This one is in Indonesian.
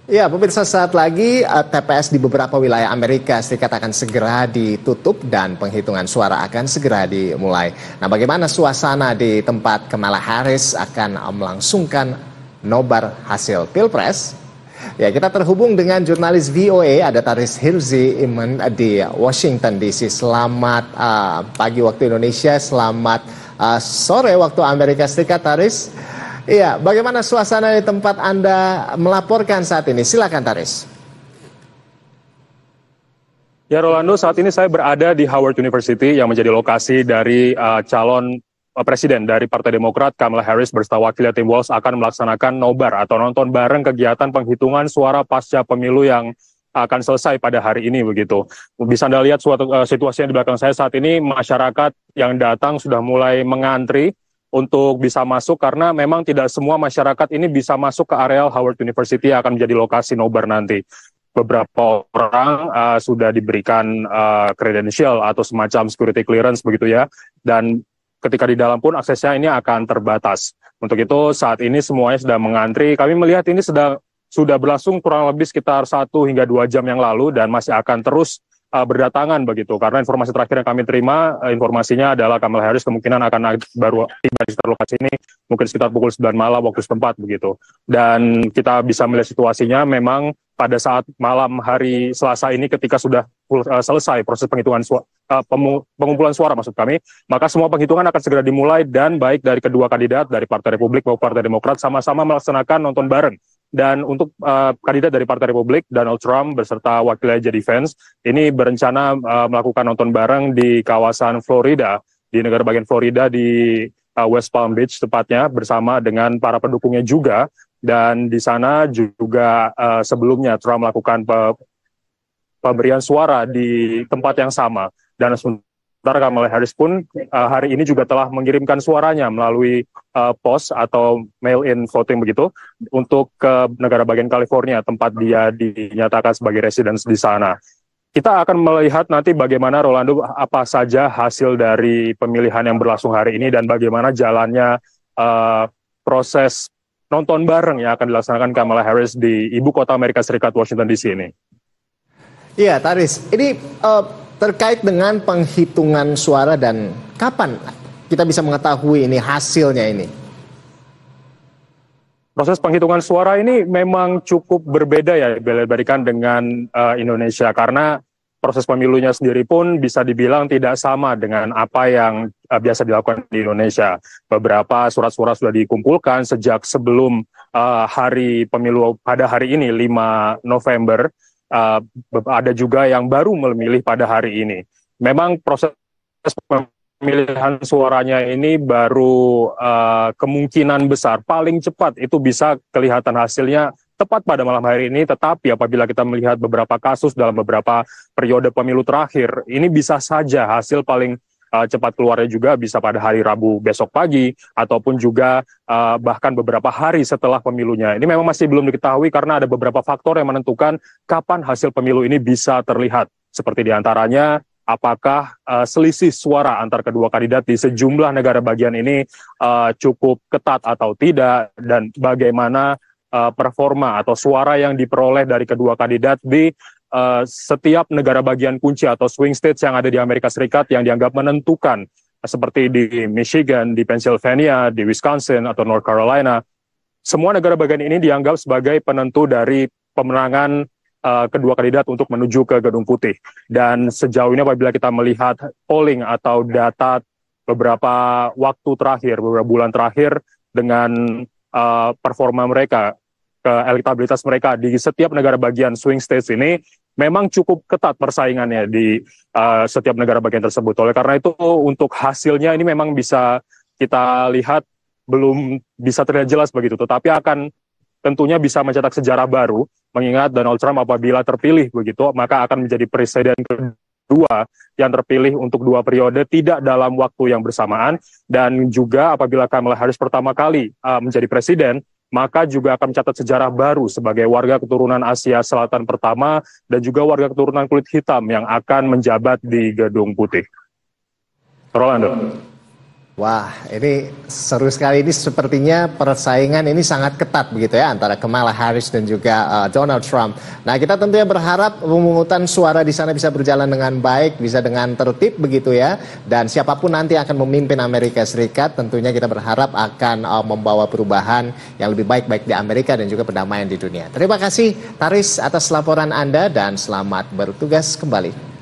Ya, pemirsa saat lagi TPS di beberapa wilayah Amerika Serikat akan segera ditutup dan penghitungan suara akan segera dimulai. Nah, bagaimana suasana di tempat Kamala Harris akan melangsungkan nobar hasil Pilpres? Ya, kita terhubung dengan jurnalis VOA, ada Taris Hirzi Iman di Washington DC. Selamat pagi waktu Indonesia, selamat sore waktu Amerika Serikat, Taris. Iya, bagaimana suasana di tempat Anda melaporkan saat ini? Silakan, Taris. Ya, Rolando, saat ini saya berada di Howard University yang menjadi lokasi dari calon presiden dari Partai Demokrat, Kamala Harris beserta wakilnya Tim Walz akan melaksanakan nobar atau nonton bareng kegiatan penghitungan suara pasca pemilu yang akan selesai pada hari ini begitu. Bisa Anda lihat suatu situasi yang di belakang saya saat ini, masyarakat yang datang sudah mulai mengantri untuk bisa masuk karena memang tidak semua masyarakat ini bisa masuk ke areal Howard University yang akan menjadi lokasi nobar nanti. Beberapa orang sudah diberikan kredensial atau semacam security clearance begitu ya, dan ketika di dalam pun aksesnya ini akan terbatas. Untuk itu saat ini semuanya sudah mengantri. Kami melihat ini sudah berlangsung kurang lebih sekitar 1 hingga 2 jam yang lalu dan masih akan terus berdatangan begitu, karena informasi terakhir yang kami terima, informasinya adalah Kamala Harris kemungkinan akan baru tiba di sekitar lokasi ini mungkin sekitar pukul 9 malam waktu setempat begitu. Dan kita bisa melihat situasinya memang pada saat malam hari Selasa ini ketika sudah selesai proses penghitungan pengumpulan suara maksud kami, maka semua penghitungan akan segera dimulai dan baik dari kedua kandidat dari Partai Republik maupun Partai Demokrat sama-sama melaksanakan nonton bareng. Dan untuk kandidat dari Partai Republik, Donald Trump beserta wakilnya J.D. Vance, ini berencana melakukan nonton bareng di kawasan Florida, di negara bagian Florida di West Palm Beach tepatnya, bersama dengan para pendukungnya juga. Dan di sana juga sebelumnya Trump melakukan pemberian suara di tempat yang sama. Dan sementara Kamala Harris pun hari ini juga telah mengirimkan suaranya melalui pos atau mail-in voting begitu untuk ke negara bagian California tempat dia dinyatakan sebagai residence di sana. Kita akan melihat nanti bagaimana, Rolando, apa saja hasil dari pemilihan yang berlangsung hari ini dan bagaimana jalannya proses nonton bareng yang akan dilaksanakan Kamala Harris di ibu kota Amerika Serikat, Washington DC ini. Iya, Taris. Ini terkait dengan penghitungan suara dan kapan kita bisa mengetahui ini hasilnya ini? Proses penghitungan suara ini memang cukup berbeda ya dibandingkan dengan Indonesia, karena proses pemilunya sendiri pun bisa dibilang tidak sama dengan apa yang biasa dilakukan di Indonesia. Beberapa surat-surat sudah dikumpulkan sejak sebelum hari pemilu pada hari ini 5 November. Ada juga yang baru memilih pada hari ini. Memang proses pemilihan suaranya ini baru kemungkinan besar paling cepat itu bisa kelihatan hasilnya tepat pada malam hari ini, tetapi apabila kita melihat beberapa kasus dalam beberapa periode pemilu terakhir, ini bisa saja hasil paling cepat keluarnya juga bisa pada hari Rabu besok pagi, ataupun juga bahkan beberapa hari setelah pemilunya. Ini memang masih belum diketahui karena ada beberapa faktor yang menentukan kapan hasil pemilu ini bisa terlihat. Seperti diantaranya, apakah selisih suara antar kedua kandidat di sejumlah negara bagian ini cukup ketat atau tidak, dan bagaimana performa atau suara yang diperoleh dari kedua kandidat di setiap negara bagian kunci atau swing states yang ada di Amerika Serikat yang dianggap menentukan, seperti di Michigan, di Pennsylvania, di Wisconsin, atau North Carolina. Semua negara bagian ini dianggap sebagai penentu dari pemenangan kedua kandidat untuk menuju ke Gedung Putih. Dan sejauh ini apabila kita melihat polling atau data beberapa waktu terakhir, beberapa bulan terakhir dengan performa mereka, elektabilitas mereka di setiap negara bagian swing states ini memang cukup ketat persaingannya di setiap negara bagian tersebut. Oleh karena itu untuk hasilnya ini memang bisa kita lihat belum bisa terlihat jelas begitu, tetapi akan tentunya bisa mencetak sejarah baru, mengingat Donald Trump apabila terpilih begitu, maka akan menjadi presiden kedua yang terpilih untuk 2 periode tidak dalam waktu yang bersamaan, dan juga apabila Kamala Harris pertama kali menjadi presiden, maka juga akan mencatat sejarah baru sebagai warga keturunan Asia Selatan pertama dan juga warga keturunan kulit hitam yang akan menjabat di Gedung Putih. Rolando. Wah, ini seru sekali. Ini sepertinya persaingan ini sangat ketat begitu ya antara Kamala Harris dan juga Donald Trump. Nah, kita tentunya berharap pemungutan suara di sana bisa berjalan dengan baik, bisa dengan tertib begitu ya. Dan siapapun nanti akan memimpin Amerika Serikat, tentunya kita berharap akan membawa perubahan yang lebih baik di Amerika dan juga perdamaian di dunia. Terima kasih Taris atas laporan Anda dan selamat bertugas kembali.